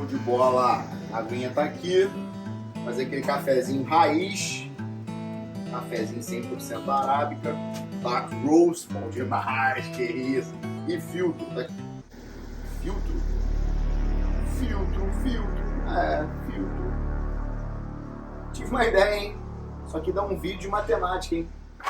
Show de bola. A aguinha tá aqui. Fazer aquele cafezinho raiz. Cafezinho 100% arábica. Dark roast, bom demais, que isso. E filtro, tá aqui. Filtro? Filtro. Filtro. Tive uma ideia, hein? Só que dá um vídeo de matemática, hein?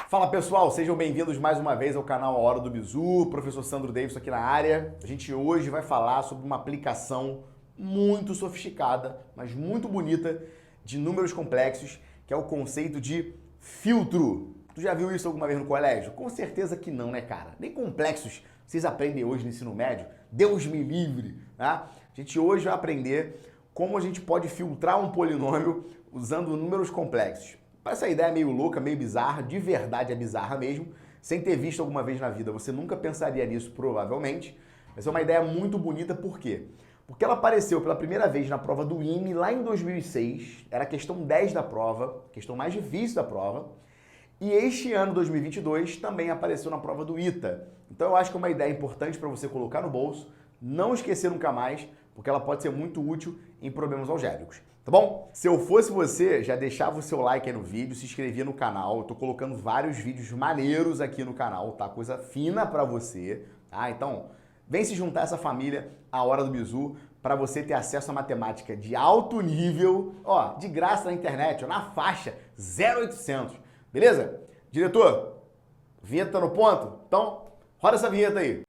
Fala pessoal, sejam bem-vindos mais uma vez ao canal A Hora do Bizu, professor Sandro Davidson aqui na área. A gente hoje vai falar sobre uma aplicação muito sofisticada, mas muito bonita, de números complexos, que é o conceito de filtro. Tu já viu isso alguma vez no colégio? Com certeza que não, né, cara? Nem complexos vocês aprendem hoje no ensino médio. Deus me livre, tá? A gente hoje vai aprender como a gente pode filtrar um polinômio usando números complexos. Parece uma ideia meio louca, meio bizarra, de verdade é bizarra mesmo, sem ter visto alguma vez na vida. Você nunca pensaria nisso, provavelmente, mas é uma ideia muito bonita, por quê? Porque ela apareceu pela primeira vez na prova do IME lá em 2006, era a questão 10 da prova, questão mais difícil da prova, e este ano, 2022, também apareceu na prova do ITA. Então eu acho que é uma ideia importante para você colocar no bolso, não esquecer nunca mais, porque ela pode ser muito útil em problemas algébricos. Tá bom? Se eu fosse você, já deixava o seu like aí no vídeo, se inscrevia no canal. Eu tô colocando vários vídeos maneiros aqui no canal, tá? Coisa fina pra você, tá? Então, vem se juntar a essa família, A Hora do Bizu, para você ter acesso a matemática de alto nível, ó, de graça na internet, ó, na faixa 0800. Beleza? Diretor, vinheta tá no ponto? Então, roda essa vinheta aí.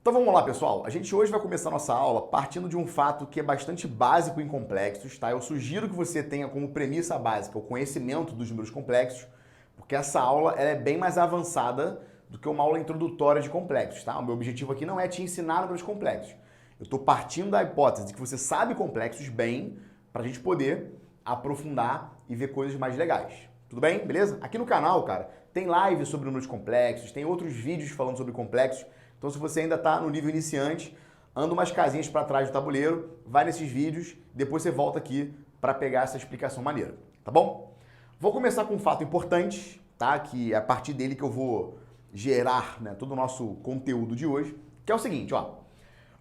Então vamos lá, pessoal. A gente hoje vai começar a nossa aula partindo de um fato que é bastante básico em complexos, tá? Eu sugiro que você tenha como premissa básica o conhecimento dos números complexos, porque essa aula ela é bem mais avançada do que uma aula introdutória de complexos, tá? O meu objetivo aqui não é te ensinar números complexos. Eu estou partindo da hipótese de que você sabe complexos bem para a gente poder aprofundar e ver coisas mais legais. Tudo bem? Beleza? Aqui no canal, cara, tem live sobre números complexos, tem outros vídeos falando sobre complexos. Então, se você ainda está no nível iniciante, anda umas casinhas para trás do tabuleiro, vai nesses vídeos, depois você volta aqui para pegar essa explicação maneira, tá bom? Vou começar com um fato importante, tá? Que é a partir dele que eu vou gerar, né, todo o nosso conteúdo de hoje, que é o seguinte, ó.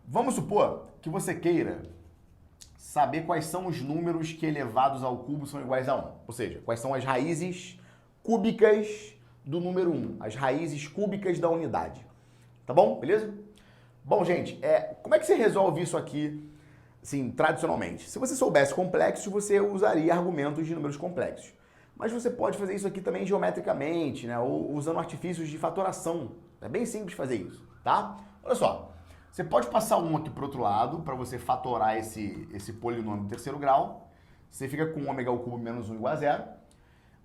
Vamos supor que você queira saber quais são os números que elevados ao cubo são iguais a 1. Ou seja, quais são as raízes cúbicas do número 1, as raízes cúbicas da unidade. Tá bom? Beleza? Bom, gente, como é que você resolve isso aqui, assim, tradicionalmente? Se você soubesse complexos, você usaria argumentos de números complexos. Mas você pode fazer isso aqui também geometricamente, né? Ou usando artifícios de fatoração. É bem simples fazer isso, tá? Olha só, você pode passar um aqui para o outro lado, para você fatorar esse polinômio de terceiro grau. Você fica com ômega ao cubo menos 1 igual a zero.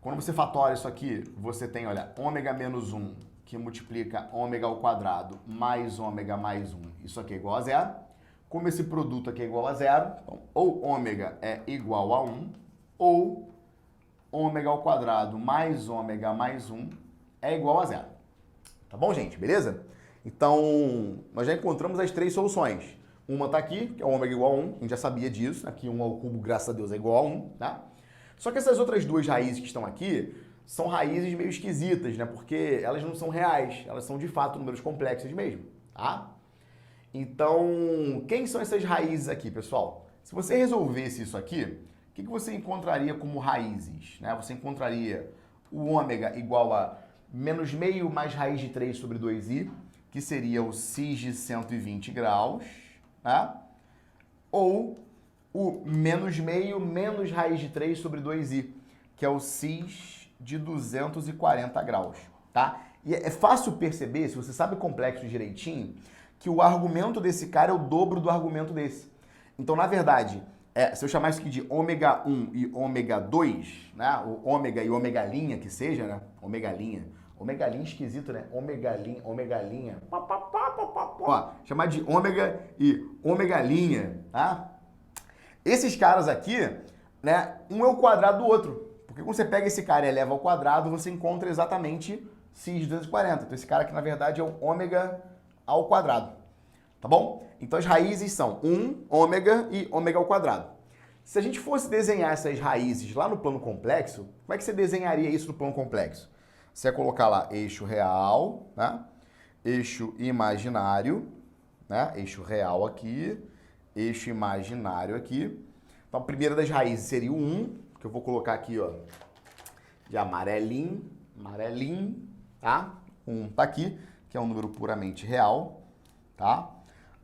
Quando você fatora isso aqui, você tem, olha, ômega menos 1, que multiplica ômega ao quadrado mais ômega mais 1, isso aqui é igual a zero. Como esse produto aqui é igual a zero, então, ou ômega é igual a 1, ou ômega ao quadrado mais ômega mais 1 é igual a zero. Tá bom, gente? Beleza? Então, nós já encontramos as três soluções. Uma está aqui, que é ômega igual a 1, a gente já sabia disso, aqui 1 ao cubo, graças a Deus, é igual a 1, tá? Só que essas outras duas raízes que estão aqui são raízes meio esquisitas, né? Porque elas não são reais, elas são de fato números complexos mesmo, tá? Então, quem são essas raízes aqui, pessoal? Se você resolvesse isso aqui, o que você encontraria como raízes, né? Você encontraria o ômega igual a menos meio mais raiz de 3 sobre 2i, que seria o cis de 120 graus, tá? Ou o menos meio menos raiz de 3 sobre 2i, que é o cis de 240 graus, tá? E é fácil perceber, se você sabe complexo direitinho, que o argumento desse cara é o dobro do argumento desse. Então, na verdade, se eu chamar isso aqui de ômega 1 e ômega 2, né? O ômega e ômega linha que seja, né? Ômega linha esquisito, né? Ômega linha. Ó, chamar de ômega e ômega linha, tá? Esses caras aqui, né? Um é o quadrado do outro. Porque quando você pega esse cara e eleva ao quadrado, você encontra exatamente cis de 240. Então esse cara aqui, na verdade, é o ômega ao quadrado. Tá bom? Então as raízes são 1, ômega e ômega ao quadrado. Se a gente fosse desenhar essas raízes lá no plano complexo, como é que você desenharia isso no plano complexo? Você ia colocar lá eixo real, né? eixo imaginário, né? Eixo real aqui, eixo imaginário aqui. Então, a primeira das raízes seria o 1, que eu vou colocar aqui, ó, de amarelinho, tá? 1 tá aqui, que é um número puramente real, tá?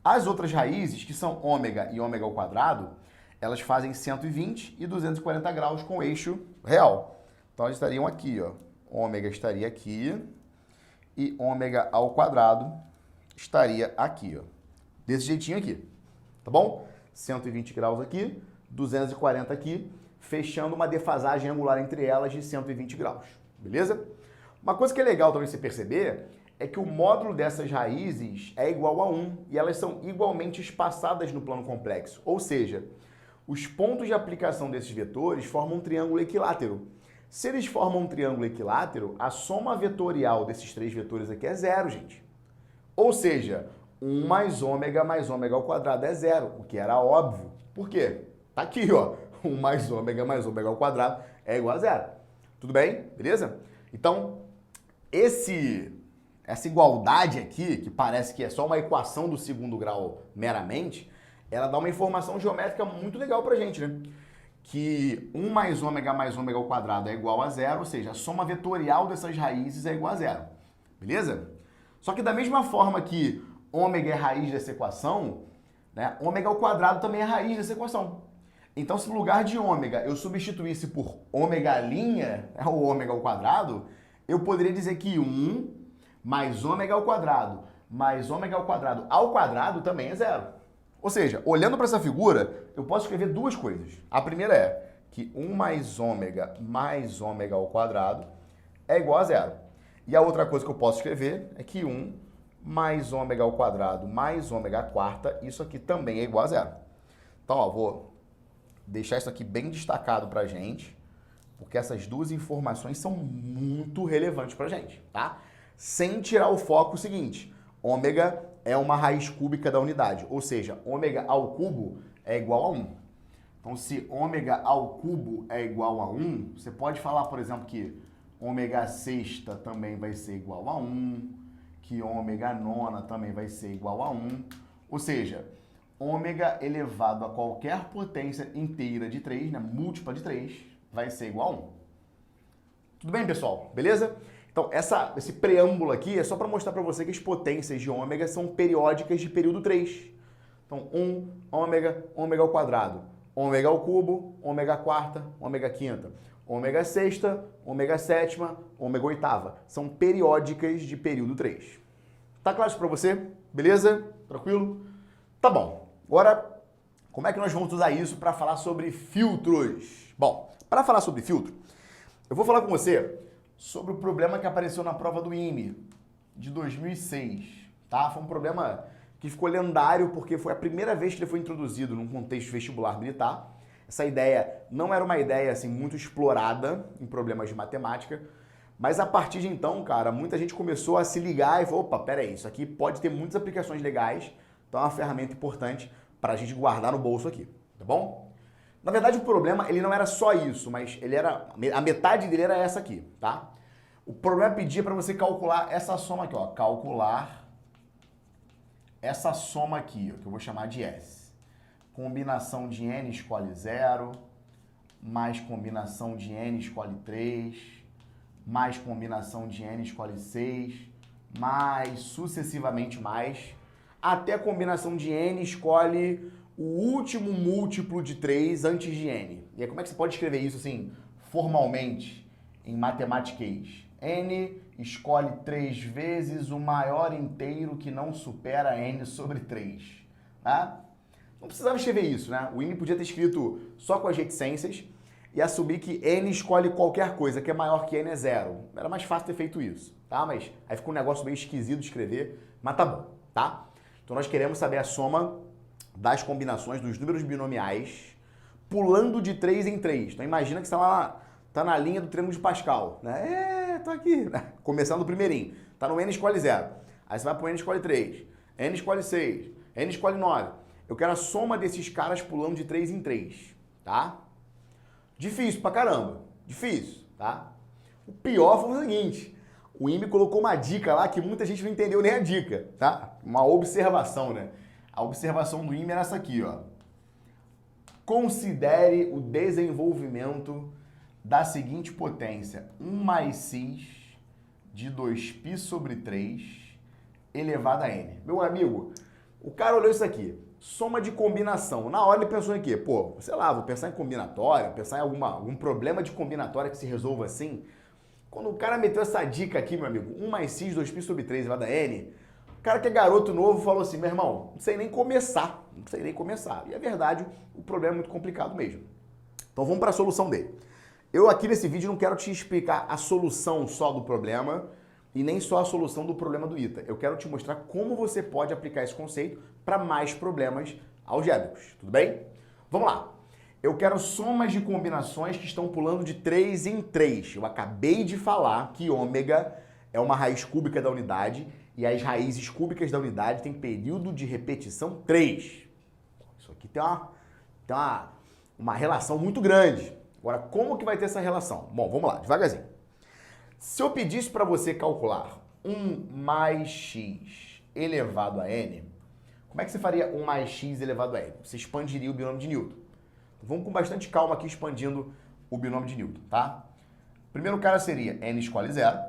As outras raízes, que são ômega e ômega ao quadrado, elas fazem 120 e 240 graus com o eixo real. Então, elas estariam aqui, ó. Ômega estaria aqui e ômega ao quadrado estaria aqui, ó. Desse jeitinho aqui, tá bom? 120 graus aqui, 240 aqui, fechando uma defasagem angular entre elas de 120 graus, beleza? Uma coisa que é legal também você perceber é que o módulo dessas raízes é igual a 1 e elas são igualmente espaçadas no plano complexo, ou seja, os pontos de aplicação desses vetores formam um triângulo equilátero. Se eles formam um triângulo equilátero, a soma vetorial desses três vetores aqui é zero, gente. Ou seja, 1 mais ômega ao quadrado é zero, o que era óbvio. Por quê? Tá aqui, ó. 1 mais ômega ao quadrado é igual a zero. Tudo bem? Beleza? Então, essa igualdade aqui, que parece que é só uma equação do segundo grau meramente, ela dá uma informação geométrica muito legal pra gente, né? Que 1 mais ômega ao quadrado é igual a zero, ou seja, a soma vetorial dessas raízes é igual a zero. Beleza? Só que da mesma forma que ômega é raiz dessa equação, né, ômega ao quadrado também é raiz dessa equação. Então, se no lugar de ômega eu substituísse por ômega linha, o ômega ao quadrado, eu poderia dizer que 1 mais ômega ao quadrado ao quadrado também é zero. Ou seja, olhando para essa figura, eu posso escrever duas coisas. A primeira é que 1 mais ômega ao quadrado é igual a zero. E a outra coisa que eu posso escrever é que 1 mais ômega ao quadrado mais ômega à quarta, isso aqui também é igual a zero. Então, ó, vou deixar isso aqui bem destacado pra gente, porque essas duas informações são muito relevantes pra gente, tá? Sem tirar o foco o seguinte, ômega é uma raiz cúbica da unidade, ou seja, ômega ao cubo é igual a 1. Então, se ômega ao cubo é igual a 1, você pode falar, por exemplo, que ômega sexta também vai ser igual a 1, que ômega nona também vai ser igual a 1, ou seja, ômega elevado a qualquer potência inteira de 3, né, múltipla de 3, vai ser igual a 1. Tudo bem, pessoal? Beleza? Então, esse preâmbulo aqui é só para mostrar para você que as potências de ômega são periódicas de período 3. Então, 1, ômega ao quadrado, ômega ao cubo, ômega à quarta, ômega à quinta, ômega sexta, ômega sétima, ômega oitava. São periódicas de período 3. Tá claro isso para você? Beleza? Tranquilo? Tá bom. Agora, como é que nós vamos usar isso para falar sobre filtros? Bom, para falar sobre filtro, eu vou falar com você sobre o problema que apareceu na prova do IME de 2006, tá? Foi um problema que ficou lendário porque foi a primeira vez que ele foi introduzido num contexto vestibular militar. Essa ideia não era uma ideia assim muito explorada em problemas de matemática, mas a partir de então, cara, muita gente começou a se ligar e falou, opa, peraí, isso aqui pode ter muitas aplicações legais, então é uma ferramenta importante para a gente guardar no bolso aqui, tá bom? Na verdade, o problema, ele não era só isso, mas a metade dele era essa aqui, tá? O problema pedia para você calcular essa soma aqui, ó, calcular essa soma aqui, ó, que eu vou chamar de S. Combinação de N escolhe 0, mais combinação de N escolhe 3, mais combinação de N escolhe 6, mais sucessivamente mais, até a combinação de N escolhe o último múltiplo de 3 antes de N. E aí como é que você pode escrever isso assim, formalmente, em matematiquês? N escolhe 3 vezes o maior inteiro que não supera N sobre 3. Tá? Não precisava escrever isso, né? O IME podia ter escrito só com as reticências e assumir que N escolhe qualquer coisa que é maior que N é zero. Era mais fácil ter feito isso, tá? Mas aí ficou um negócio meio esquisito de escrever, mas tá bom, tá? Então nós queremos saber a soma das combinações dos números binomiais pulando de 3 em 3. Então imagina que você tá na linha do triângulo de Pascal, né? Tô aqui, né? Começando do primeirinho. Tá no N escolhe 0. Aí você vai pro N escolhe 3, N escolhe 6, N escolhe 9. Eu quero a soma desses caras pulando de 3 em 3, tá? Difícil pra caramba, difícil, tá? O pior foi o seguinte, O IME colocou uma dica lá que muita gente não entendeu nem a dica, tá? Uma observação, né? A observação do IME era essa aqui, ó. Considere o desenvolvimento da seguinte potência: 1 mais cis de 2π sobre 3 elevado a n. Meu amigo, o cara olhou isso aqui, soma de combinação. Na hora ele pensou em quê? Pô, sei lá, vou pensar em combinatória, pensar em algum problema de combinatória que se resolva assim. Quando o cara meteu essa dica aqui, meu amigo, 1 mais cis, 2π sobre 3 elevado a n, o cara que é garoto novo falou assim, meu irmão, não sei nem começar, não sei nem começar. E é verdade, o problema é muito complicado mesmo. Então vamos para a solução dele. Eu aqui nesse vídeo não quero te explicar a solução só do problema e nem só a solução do problema do ITA. Eu quero te mostrar como você pode aplicar esse conceito para mais problemas algébricos, tudo bem? Vamos lá. Eu quero somas de combinações que estão pulando de 3 em 3. Eu acabei de falar que ômega é uma raiz cúbica da unidade e as raízes cúbicas da unidade têm período de repetição 3. Isso aqui tem uma relação muito grande. Agora, como que vai ter essa relação? Bom, vamos lá, devagarzinho. Se eu pedisse para você calcular 1 mais x elevado a n, como é que você faria 1 mais x elevado a n? Você expandiria o binômio de Newton. Então, vamos com bastante calma aqui expandindo o binômio de Newton, tá? Primeiro cara seria n escolhe 0.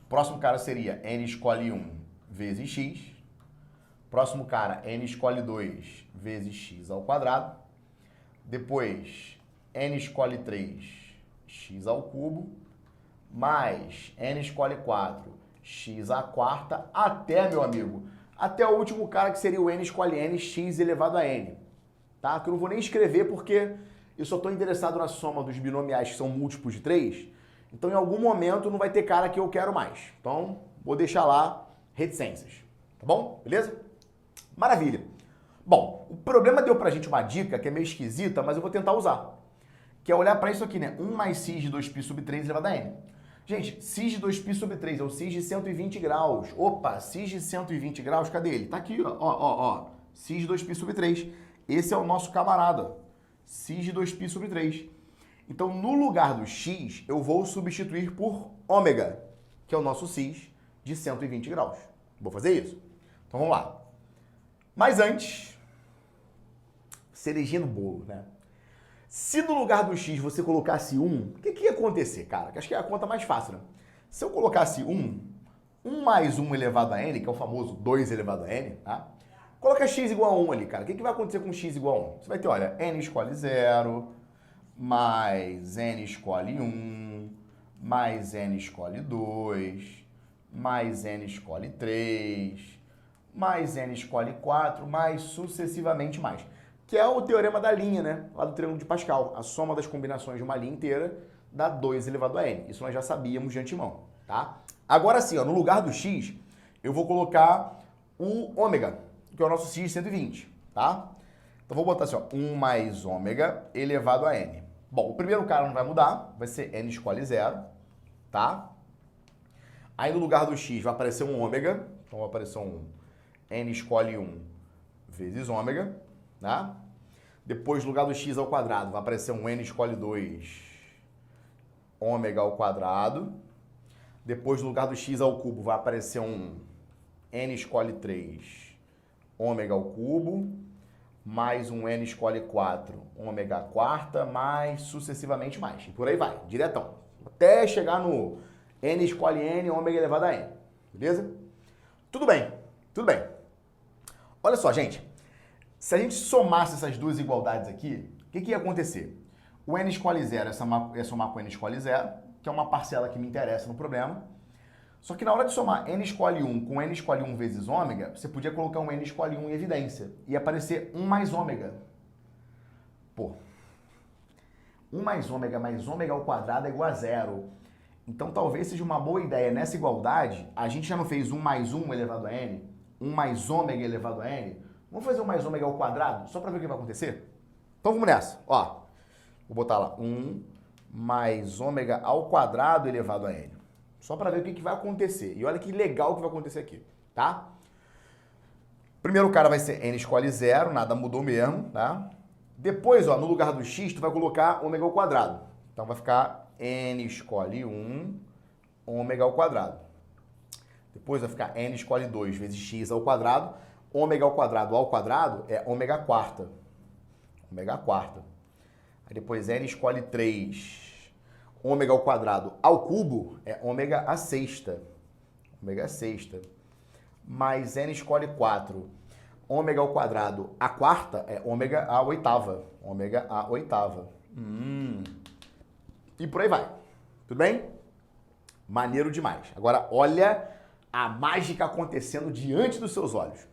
Próximo cara seria n escolhe 1 vezes x. Próximo cara, n escolhe 2 vezes x ao quadrado. Depois, n escolhe 3, x ao cubo, mais n escolhe 4, x à quarta, até, meu amigo, até o último cara que seria o n escolhe n, x elevado a n. Tá? Que eu não vou nem escrever porque eu só estou interessado na soma dos binomiais que são múltiplos de 3. Então, em algum momento, não vai ter cara que eu quero mais. Então, vou deixar lá reticências. Tá bom? Beleza? Maravilha. Bom, o problema deu pra gente uma dica que é meio esquisita, mas eu vou tentar usar. Que é olhar para isso aqui, né? 1 mais cis de 2π sobre 3 elevado a n. Gente, cis de 2π sobre 3 é o cis de 120 graus. Opa, cis de 120 graus, cadê ele? Tá aqui, ó. Cis de 2π sobre 3. Esse é o nosso camarada. Cis de 2π sobre 3. Então, no lugar do x, eu vou substituir por ômega, que é o nosso cis de 120 graus. Vou fazer isso? Então, vamos lá. Mas antes, cerejinha no bolo, né? Se no lugar do x você colocasse 1, o que ia acontecer, cara? Que acho que é a conta mais fácil, né? Se eu colocasse 1 mais 1 elevado a n, que é o famoso 2 elevado a n, tá? Coloca x igual a 1 ali, cara. O que vai acontecer com x igual a 1? Você vai ter, olha, n escolhe 0, mais n escolhe 1, mais n escolhe 2, mais n escolhe 3, mais n escolhe 4, mais sucessivamente mais. Que é o teorema da linha, né? Lá do triângulo de Pascal. A soma das combinações de uma linha inteira dá 2 elevado a n. Isso nós já sabíamos de antemão, tá? Agora sim, ó, no lugar do x, eu vou colocar o ômega, que é o nosso cis de 120, tá? Então vou botar assim, ó, 1 mais ômega elevado a n. Bom, o primeiro cara não vai mudar, vai ser n escolhe 0, tá? Aí no lugar do x vai aparecer um ômega, então vai aparecer um n escolhe 1 vezes ômega, tá? Depois, no lugar do x ao quadrado, vai aparecer um n escolhe 2 ômega ao quadrado. Depois, no lugar do x ao cubo, vai aparecer um n escolhe 3 ômega ao cubo, mais um n escolhe 4 ômega à quarta, mais sucessivamente mais. E por aí vai, diretão. Até chegar no n escolhe n ômega elevado a n. Beleza? Tudo bem, tudo bem. Olha só, gente. Se a gente somasse essas duas igualdades aqui, o que ia acontecer? O n escolhe 0 é somar com n escolhe 0, que é uma parcela que me interessa no problema. Só que na hora de somar n escolhe 1 com n escolhe 1 vezes ômega, você podia colocar um n escolhe 1 em evidência. E aparecer 1 mais ômega. Pô, 1 mais ômega ao quadrado é igual a 0. Então talvez seja uma boa ideia nessa igualdade, a gente já não fez 1 mais 1 elevado a n, 1 mais ômega elevado a n, vamos fazer 1 mais ômega ao quadrado, só para ver o que vai acontecer? Então vamos nessa, ó. Vou botar lá 1 mais ômega ao quadrado elevado a n. Só para ver o que vai acontecer. E olha que legal que vai acontecer aqui, tá? Primeiro cara vai ser n escolhe 0, nada mudou mesmo, tá? Depois, ó, no lugar do x, tu vai colocar ômega ao quadrado. Então vai ficar n escolhe 1 ômega ao quadrado. Depois vai ficar n escolhe 2 vezes x ao quadrado. Ômega ao quadrado é ômega quarta. Ômega quarta. Aí depois n escolhe 3. Ômega ao quadrado ao cubo é ômega a sexta. Ômega a sexta. Mais n escolhe 4. Ômega ao quadrado a quarta é ômega a oitava. Ômega a oitava. E por aí vai. Tudo bem? Maneiro demais. Agora, olha a mágica acontecendo diante dos seus olhos.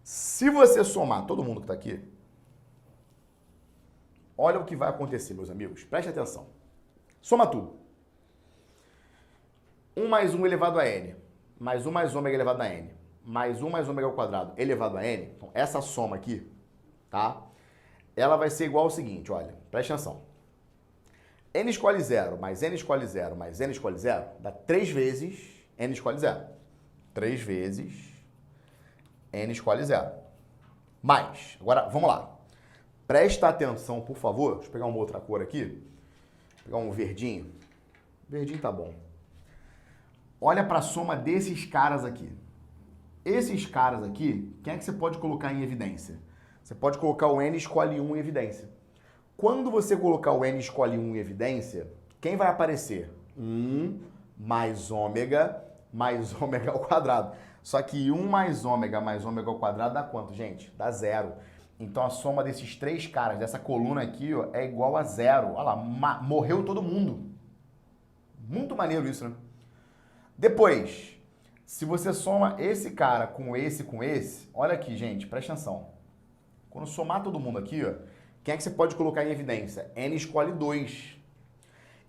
Se você somar todo mundo que está aqui, olha o que vai acontecer, meus amigos. Preste atenção. Soma tudo. 1 mais 1 elevado a n, mais 1 mais ômega elevado a n, mais 1 mais ômega ao quadrado elevado a n. Então, essa soma aqui, tá? Ela vai ser igual ao seguinte, olha. Preste atenção. N escolhe 0, mais n escolhe 0, mais n escolhe 0, dá 3 vezes n escolhe 0. 3 vezes n escolhe 0. Mais, agora vamos lá. Presta atenção, por favor. Deixa eu pegar uma outra cor aqui. Vou pegar um verdinho. Verdinho tá bom. Olha para a soma desses caras aqui. Esses caras aqui, quem é que você pode colocar em evidência? Você pode colocar o n escolhe 1 em evidência. Quando você colocar o n escolhe 1 em evidência, quem vai aparecer? 1 mais ômega ao quadrado. Só que 1 mais ômega ao quadrado dá quanto, gente? Dá 0. Então a soma desses três caras, dessa coluna aqui, ó, é igual a 0. Olha lá, morreu todo mundo. Muito maneiro isso, né? Depois, se você soma esse cara com esse, olha aqui, gente, presta atenção. Quando somar todo mundo aqui, ó, quem é que você pode colocar em evidência? N escolhe 2.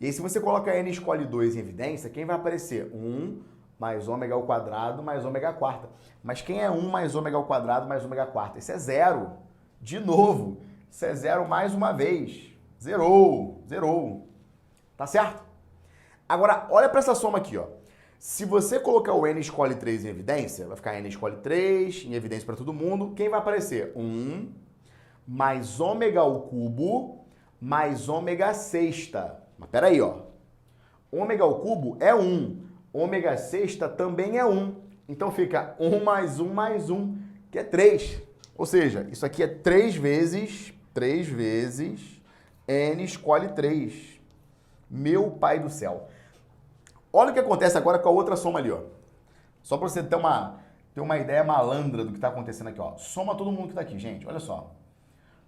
E aí, se você coloca N escolhe 2 em evidência, quem vai aparecer? 1 mais ômega ao quadrado mais ômega quarta. Mas quem é 1 mais ômega ao quadrado mais ômega quarta? Esse é 0. De novo. Isso é 0 mais uma vez. Zerou. Tá certo? Agora, olha para essa soma aqui, ó. Se você colocar o N escolhe 3 em evidência, vai ficar N escolhe 3 em evidência para todo mundo. Quem vai aparecer? 1 mais ômega ao cubo mais ômega sexta. Mas peraí, ó. Ômega ao cubo é 1. Ômega sexta também é 1. Então fica 1 mais 1, que é 3. Ou seja, isso aqui é 3 vezes N escolhe 3. Meu pai do céu. Olha o que acontece agora com a outra soma ali, ó. Só para você ter uma ideia malandra do que está acontecendo aqui, ó. Soma todo mundo que está aqui, gente. Olha só.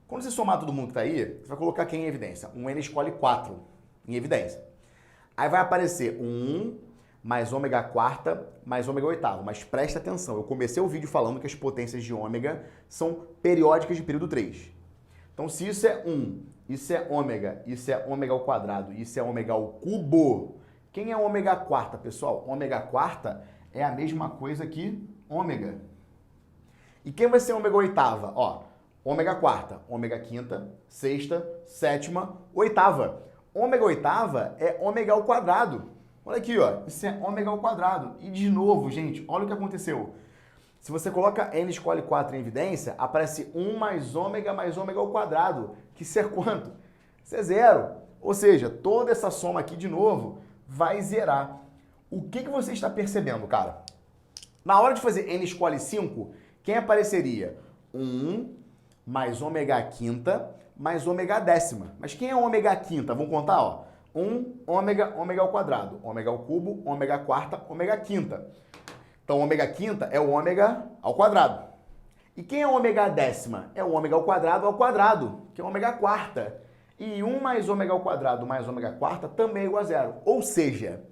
Quando você somar todo mundo que está aí, você vai colocar quem em evidência? Um N escolhe 4 em evidência. Aí vai aparecer 1 mais ômega quarta mais ômega oitavo. Mas presta atenção, eu comecei o vídeo falando que as potências de ômega são periódicas de período 3. Então, se isso é 1, isso é ômega ao quadrado, isso é ômega ao cubo, quem é ômega quarta, pessoal? Ômega quarta é a mesma coisa que ômega. E quem vai ser ômega oitava? Ó, ômega quarta, ômega quinta, sexta, sétima, oitava. Ômega oitava é ômega ao quadrado. Olha aqui, ó, isso é ômega ao quadrado. E de novo, gente, olha o que aconteceu. Se você coloca N escolhe 4 em evidência, aparece 1 mais ômega ao quadrado, que isso é quanto? Isso é 0. Ou seja, toda essa soma aqui, de novo, vai zerar. O que você está percebendo, cara? Na hora de fazer N escolhe 5, quem apareceria? 1 mais ômega quinta mais ômega décima. Mas quem é ômega quinta? Vamos contar, ó. 1 ômega ao quadrado, ômega ao cubo, ômega quarta, ômega quinta. Então, ômega quinta é o ômega ao quadrado. E quem é ômega décima? É o ômega ao quadrado, que é ômega quarta. E 1 mais ômega ao quadrado mais ômega quarta também é igual a 0. Ou seja,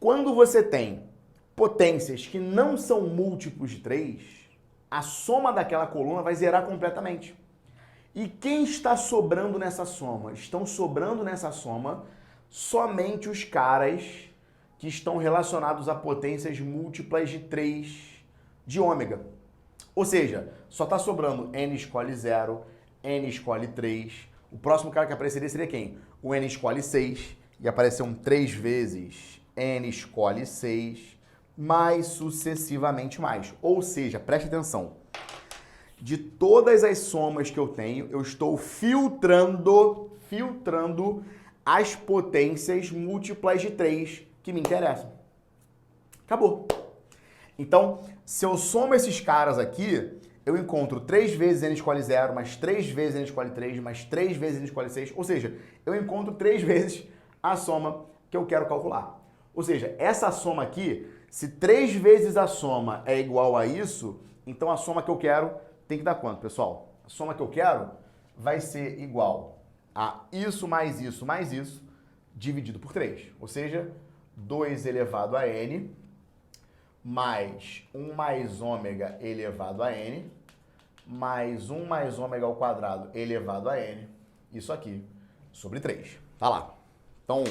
quando você tem potências que não são múltiplos de 3, a soma daquela coluna vai zerar completamente. E quem está sobrando nessa soma? Estão sobrando nessa soma somente os caras que estão relacionados a potências múltiplas de 3 de ômega. Ou seja, só está sobrando N escolhe 0, N escolhe 3. O próximo cara que apareceria seria quem? O N escolhe 6. E apareceu 3 vezes N escolhe 6, mais sucessivamente mais. Ou seja, preste atenção. De todas as somas que eu tenho, eu estou filtrando as potências múltiplas de 3 que me interessam. Acabou. Então, se eu somo esses caras aqui, eu encontro 3 vezes n escolhe 0, mais 3 vezes n escolhe 3, mais 3 vezes n escolhe 6. Ou seja, eu encontro 3 vezes a soma que eu quero calcular. Ou seja, essa soma aqui, se 3 vezes a soma é igual a isso, então a soma que eu quero tem que dar quanto, pessoal? A soma que eu quero vai ser igual a isso, dividido por 3. Ou seja, 2 elevado a n, mais 1 mais ômega elevado a n, mais 1 mais ômega ao quadrado elevado a n, isso aqui, sobre 3. Tá lá. Então,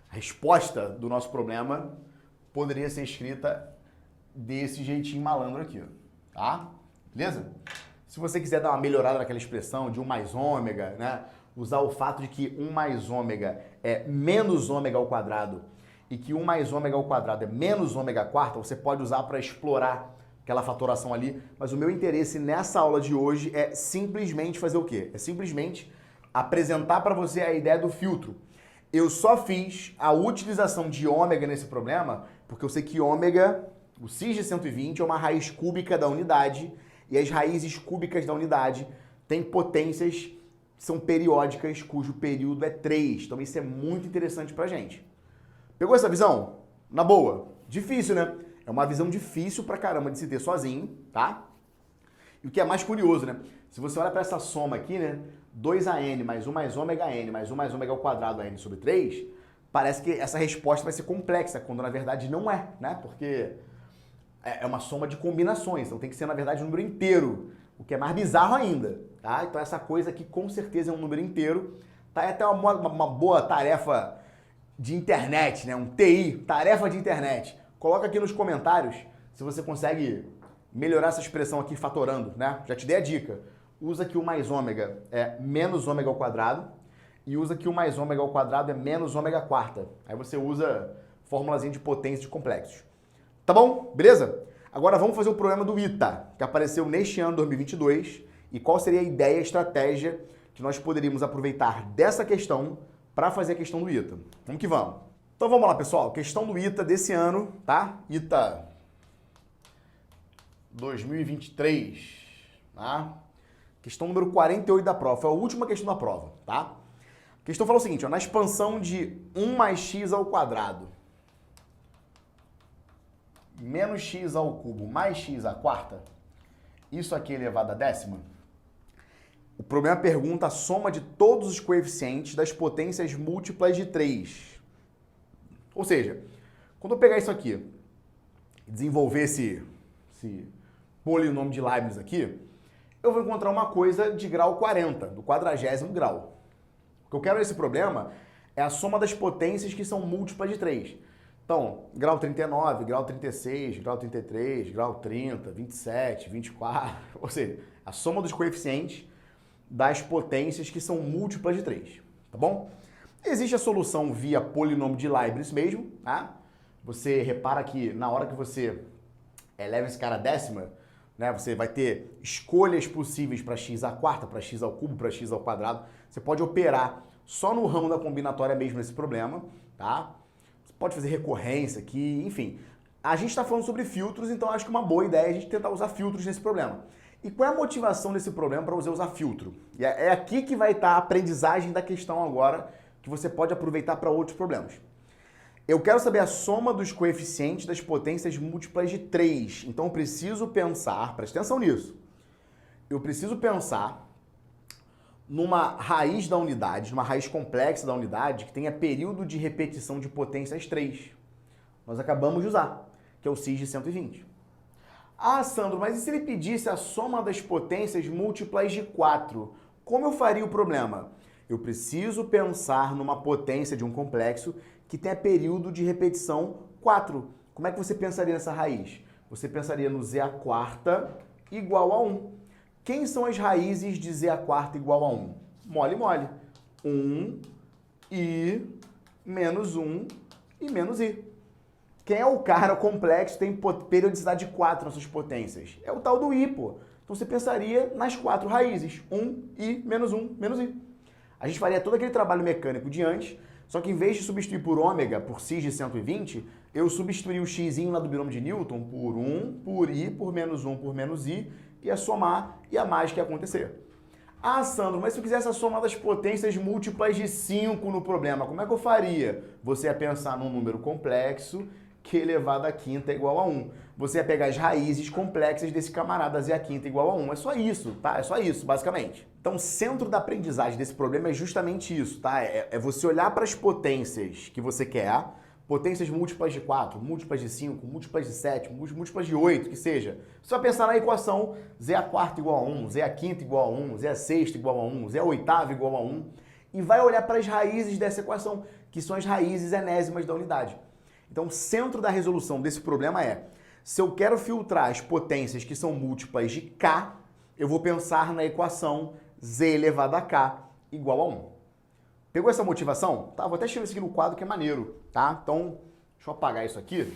a resposta do nosso problema poderia ser escrita desse jeitinho malandro aqui, tá? Beleza? Se você quiser dar uma melhorada naquela expressão de 1 mais ômega, né? Usar o fato de que 1 mais ômega é menos ômega ao quadrado e que 1 mais ômega ao quadrado é menos ômega quarta, você pode usar para explorar aquela fatoração ali, mas o meu interesse nessa aula de hoje é simplesmente fazer o quê? É simplesmente apresentar para você a ideia do filtro. Eu só fiz a utilização de ômega nesse problema porque eu sei que ômega, o cis de 120, é uma raiz cúbica da unidade e as raízes cúbicas da unidade têm potências que são periódicas, cujo período é 3. Então isso é muito interessante pra gente. Pegou essa visão? Na boa. Difícil, né? É uma visão difícil pra caramba de se ter sozinho, tá? E o que é mais curioso, né? Se você olha pra essa soma aqui, né? 2an mais 1 mais ômega n mais 1 mais ômega ao quadrado n sobre 3, parece que essa resposta vai ser complexa, quando na verdade não é, né? Porque é uma soma de combinações, então tem que ser na verdade um número inteiro, o que é mais bizarro ainda, tá? Então essa coisa aqui com certeza é um número inteiro, tá? É até uma boa tarefa de internet, né? Um TI, tarefa de internet. Coloca aqui nos comentários se você consegue melhorar essa expressão aqui fatorando, né? Já te dei a dica. Usa que o mais ômega é menos ômega ao quadrado e usa que o mais ômega ao quadrado é menos ômega quarta. Aí você usa formulazinha de potência de complexos. Tá bom? Beleza? Agora vamos fazer o problema do ITA, que apareceu neste ano 2022, e qual seria a ideia, a estratégia que nós poderíamos aproveitar dessa questão para fazer a questão do ITA. Vamos que vamos. Então vamos lá, pessoal. Questão do ITA desse ano, tá? ITA 2023, tá? Questão número 48 da prova. Foi a última questão da prova, tá? A questão fala o seguinte, ó, na expansão de 1 mais x ao quadrado menos x ao cubo mais x à quarta, isso aqui elevado à décima, o problema pergunta a soma de todos os coeficientes das potências múltiplas de 3. Ou seja, quando eu pegar isso aqui e desenvolver esse polinômio de Leibniz aqui, eu vou encontrar uma coisa de grau 40, do 40º grau. O que eu quero nesse problema é a soma das potências que são múltiplas de 3. Então, grau 39, grau 36, grau 33, grau 30, 27, 24, ou seja, a soma dos coeficientes das potências que são múltiplas de 3, tá bom? Existe a solução via polinômio de Leibniz mesmo, tá? Você repara que na hora que você eleva esse cara a décima, né, você vai ter escolhas possíveis para x à quarta, para x ao cubo, para x ao quadrado. Você pode operar só no ramo da combinatória mesmo nesse problema, tá? Você pode fazer recorrência aqui, enfim. A gente está falando sobre filtros, então acho que uma boa ideia é a gente tentar usar filtros nesse problema. E qual é a motivação desse problema para você usar filtro? E é aqui que vai estar a aprendizagem da questão agora, que você pode aproveitar para outros problemas. Eu quero saber a soma dos coeficientes das potências múltiplas de 3. Então eu preciso pensar, presta atenção nisso, eu preciso pensar numa raiz da unidade, numa raiz complexa da unidade que tenha período de repetição de potências 3. Nós acabamos de usar, que é o cis de 120. Ah, Sandro, mas e se ele pedisse a soma das potências múltiplas de 4? Como eu faria o problema? Eu preciso pensar numa potência de um complexo que tenha período de repetição 4. Como é que você pensaria nessa raiz? Você pensaria no z à quarta igual a 1. Quem são as raízes de z à quarta igual a 1? Mole, mole. 1 e menos 1 e menos i. Quem é o cara complexo que tem periodicidade de 4 nas suas potências? É o tal do i, pô. Então você pensaria nas 4 raízes. 1 i menos 1 menos i. A gente faria todo aquele trabalho mecânico de antes, Só que em vez de substituir por ômega, por x de 120, eu substituí o x lá do binômio de Newton por 1, por i, por menos 1, por menos i, ia somar e a mágica ia acontecer. Ah, Sandro, mas se eu quisesse a soma das potências múltiplas de 5 no problema, como é que eu faria? Você ia pensar num número complexo que elevado à quinta é igual a 1. Você ia pegar as raízes complexas desse camarada z à quinta igual a 1. É só isso, tá? É só isso, basicamente. Então, o centro da aprendizagem desse problema é justamente isso, tá? É você olhar para as potências que você quer, potências múltiplas de 4, múltiplas de 5, múltiplas de 7, múltiplas de 8, que seja. Você vai pensar na equação z à quarta igual a 1, z à quinta igual a 1, z à sexta igual a 1, z à oitava igual a 1, e vai olhar para as raízes dessa equação, que são as raízes enésimas da unidade. Então, o centro da resolução desse problema é, se eu quero filtrar as potências que são múltiplas de k, eu vou pensar na equação z elevado a k igual a 1. Pegou essa motivação? Tá, vou até escrever isso aqui no quadro que é maneiro, tá? Então, deixa eu apagar isso aqui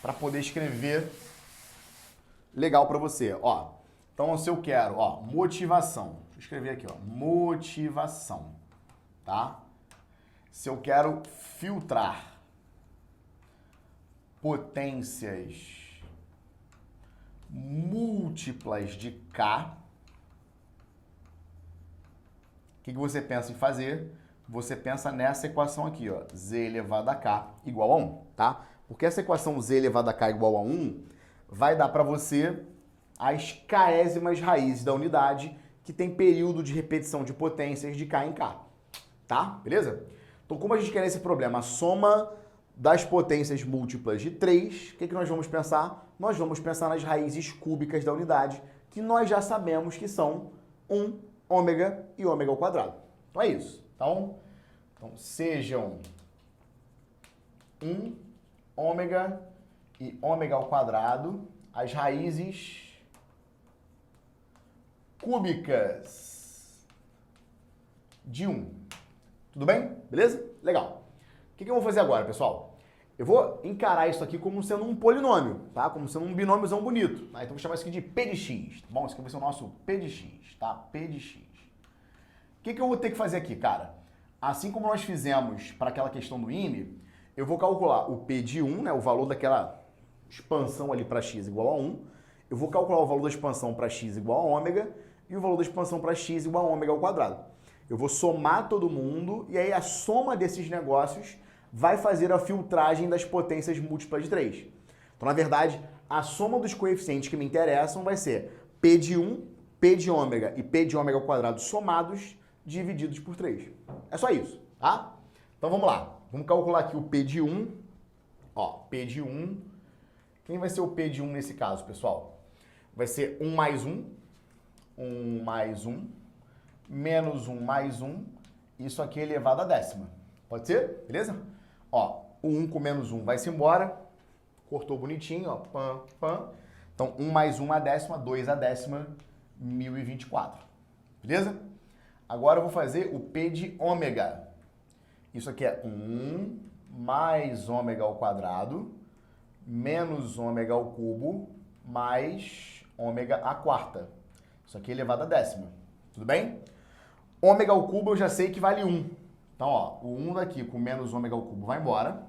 para poder escrever legal para você, ó. Então, se eu quero, ó, motivação. Deixa eu escrever aqui, ó, motivação, tá? Se eu quero filtrar potências múltiplas de k, o que você pensa em fazer? Você pensa nessa equação aqui, ó, z elevado a k igual a 1, tá? Porque essa equação z elevado a k igual a 1 vai dar para você as k'ésimas raízes da unidade que tem período de repetição de potências de k em k, tá? Beleza? Então, como a gente quer nesse problema a soma das potências múltiplas de 3, o que nós vamos pensar? Nós vamos pensar nas raízes cúbicas da unidade, que nós já sabemos que são 1, ômega e ômega ao quadrado. Então é isso. Então sejam 1, ômega e ômega ao quadrado as raízes cúbicas de 1. Tudo bem? Beleza? Legal. O que eu vou fazer agora, pessoal? Eu vou encarar isso aqui como sendo um polinômio, tá? Como sendo um binômiozão bonito. Tá? Então, vou chamar isso aqui de P de x, tá bom? Isso aqui vai ser o nosso P de x, tá? P de x. O que eu vou ter que fazer aqui, cara? Assim como nós fizemos para aquela questão do IME, eu vou calcular o P de 1, né? O valor daquela expansão ali para x igual a 1. Eu vou calcular o valor da expansão para x igual a ômega e o valor da expansão para x igual a ômega ao quadrado. Eu vou somar todo mundo e aí a soma desses negócios vai fazer a filtragem das potências múltiplas de 3. Então, na verdade, a soma dos coeficientes que me interessam vai ser P de 1, P de ômega e P de ômega ao quadrado somados, divididos por 3. É só isso, tá? Então, vamos lá. Vamos calcular aqui o P de 1. Ó, P de 1. Quem vai ser o P de 1 nesse caso, pessoal? Vai ser 1 mais 1, 1 mais 1, menos 1 mais 1, isso aqui é elevado à décima. Pode ser? Beleza? Ó, o 1 com menos 1 vai-se embora. Cortou bonitinho, ó. Pam, pam. Então, 1 mais 1 a décima, 2 a décima, 1024. Beleza? Agora eu vou fazer o P de ômega. Isso aqui é 1 mais ômega ao quadrado, menos ômega ao cubo, mais ômega à quarta. Isso aqui é elevado à décima. Tudo bem? Ômega ao cubo eu já sei que vale 1. Então, ó, o 1 daqui com menos ômega ao cubo vai embora.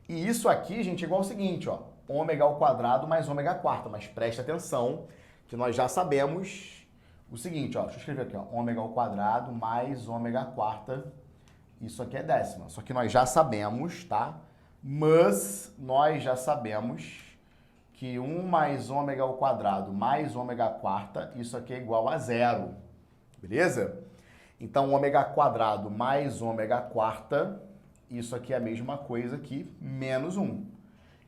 E isso aqui, gente, é igual ao seguinte, ó. Ômega ao quadrado mais ômega à quarta. Mas preste atenção que nós já sabemos o seguinte, ó. Deixa eu escrever aqui, ó. Ômega ao quadrado mais ômega à quarta. Isso aqui é décima. Só que nós já sabemos, tá? Mas nós já sabemos que 1 mais ômega ao quadrado mais ômega à quarta, isso aqui é igual a 0. Beleza? Então, ômega quadrado mais ômega quarta, isso aqui é a mesma coisa que menos 1.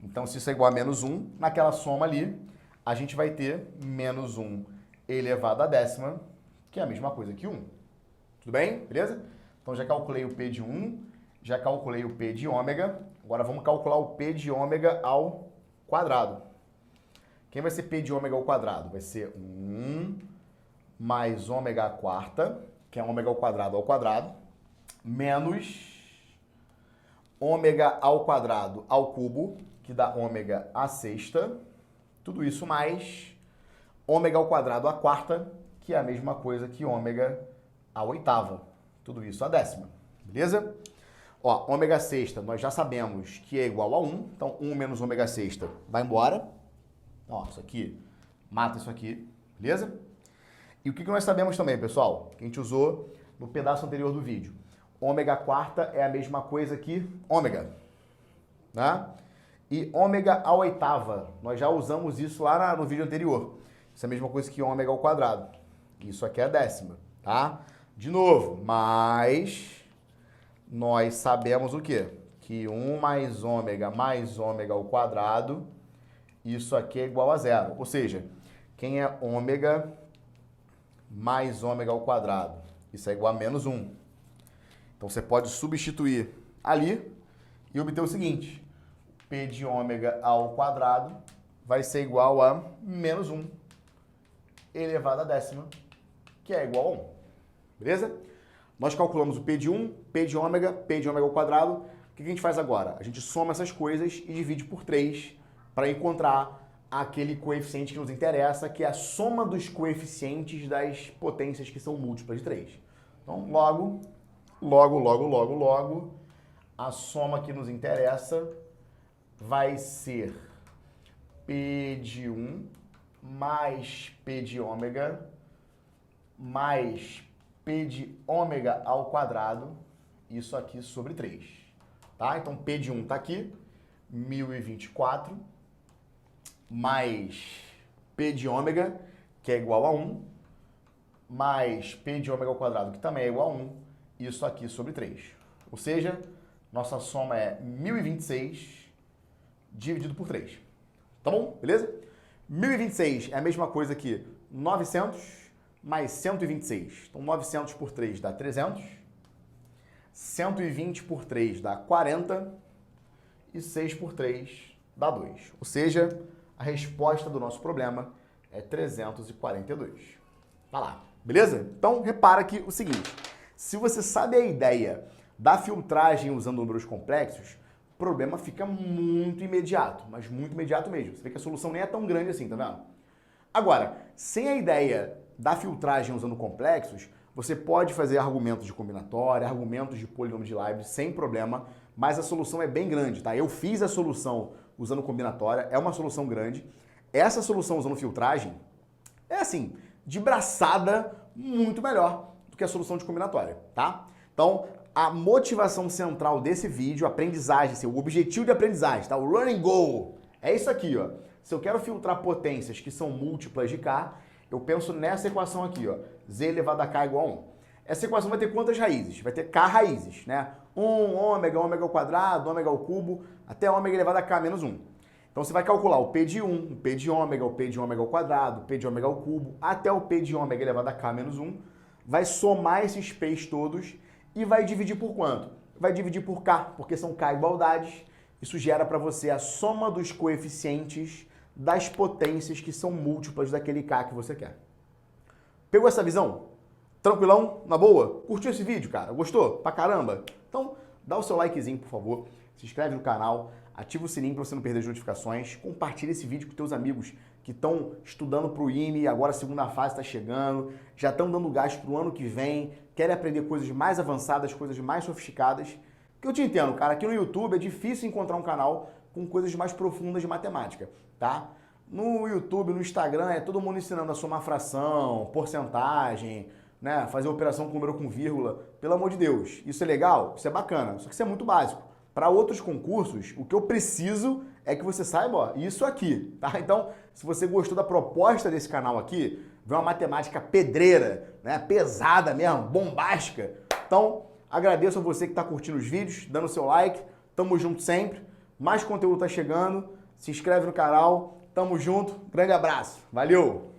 Então, se isso é igual a menos 1, naquela soma ali, a gente vai ter menos 1 elevado à décima, que é a mesma coisa que 1. Tudo bem? Beleza? Então, já calculei o P de 1, já calculei o P de ômega. Agora, vamos calcular o P de ômega ao quadrado. Quem vai ser P de ômega ao quadrado? Vai ser 1 mais ômega quarta, que é ômega ao quadrado, menos ômega ao cubo, que dá ômega à sexta, tudo isso mais ômega ao quadrado à quarta, que é a mesma coisa que ômega à oitava, tudo isso à décima. Beleza? Ó, ômega sexta, nós já sabemos que é igual a 1. Então, 1 menos ômega sexta vai embora. Ó, isso aqui mata isso aqui. Beleza? E o que nós sabemos também, pessoal? Que a gente usou no pedaço anterior do vídeo. Ômega quarta é a mesma coisa que ômega. Né? E ômega à oitava. Nós já usamos isso lá no vídeo anterior. Isso é a mesma coisa que ômega ao quadrado. Isso aqui é a décima. Tá? De novo, mas nós sabemos o quê? Que 1 mais ômega ao quadrado, isso aqui é igual a zero. Ou seja, quem é ômega mais ômega ao quadrado? Isso é igual a menos 1. Então você pode substituir ali e obter o seguinte. P de ômega ao quadrado vai ser igual a menos 1 elevado à décima, que é igual a 1. Beleza? Nós calculamos o P de 1, P de ômega ao quadrado. O que a gente faz agora? A gente soma essas coisas e divide por 3 para encontrar aquele coeficiente que nos interessa, que é a soma dos coeficientes das potências que são múltiplas de 3. Então, logo, a soma que nos interessa vai ser P de 1 mais P de ômega mais P de ômega ao quadrado, isso aqui sobre 3. Tá? Então, P de 1 está aqui, 1024, mais P de ômega, que é igual a 1, mais P de ômega ao quadrado, que também é igual a 1, isso aqui sobre 3. Ou seja, nossa soma é 1026 dividido por 3. Tá bom? Beleza? 1026 é a mesma coisa que 900 mais 126. Então, 900 por 3 dá 300. 120 por 3 dá 40. E 6 por 3 dá 2. Ou seja, a resposta do nosso problema é 342. Tá lá. Beleza? Então, repara aqui o seguinte. Se você sabe a ideia da filtragem usando números complexos, o problema fica muito imediato. Mas muito imediato mesmo. Você vê que a solução nem é tão grande assim, tá vendo? Agora, sem a ideia da filtragem usando complexos, você pode fazer argumentos de combinatória, argumentos de polinômio de Leibniz sem problema, mas a solução é bem grande, tá? Eu fiz a solução usando combinatória, é uma solução grande. Essa solução usando filtragem é assim, de braçada, muito melhor do que a solução de combinatória, tá? Então, a motivação central desse vídeo, a aprendizagem, o objetivo de aprendizagem, tá? O learning goal, é isso aqui, ó. Se eu quero filtrar potências que são múltiplas de K, eu penso nessa equação aqui, ó, z elevado a k igual a 1. Essa equação vai ter quantas raízes? Vai ter k raízes, né? 1, ômega, ômega ao quadrado, ômega ao cubo, até ômega elevado a k menos 1. Então você vai calcular o P de 1, o P de ômega, o P de ômega ao quadrado, o P de ômega ao cubo, até o P de ômega elevado a k menos 1. Vai somar esses P's todos e vai dividir por quanto? Vai dividir por k, porque são k igualdades. Isso gera para você a soma dos coeficientes das potências que são múltiplas daquele K que você quer. Pegou essa visão? Tranquilão? Na boa? Curtiu esse vídeo, cara? Gostou? Pra caramba? Então, dá o seu likezinho, por favor. Se inscreve no canal, ativa o sininho para você não perder as notificações. Compartilha esse vídeo com teus amigos que estão estudando para o IME, agora a segunda fase está chegando, já estão dando gás para o ano que vem, querem aprender coisas mais avançadas, coisas mais sofisticadas. Que eu te entendo, cara, aqui no YouTube é difícil encontrar um canal com coisas mais profundas de matemática, tá? No YouTube, no Instagram, é todo mundo ensinando a somar fração, porcentagem, né? Fazer operação com número com vírgula. Pelo amor de Deus, isso é legal? Isso é bacana, só que isso é muito básico. Para outros concursos, o que eu preciso é que você saiba, ó, isso aqui, tá? Então, se você gostou da proposta desse canal aqui, vê uma matemática pedreira, né? Pesada mesmo, bombástica. Então, agradeço a você que está curtindo os vídeos, dando seu like. Tamo junto sempre. Mais conteúdo tá chegando. Se inscreve no canal. Tamo junto. Grande abraço. Valeu!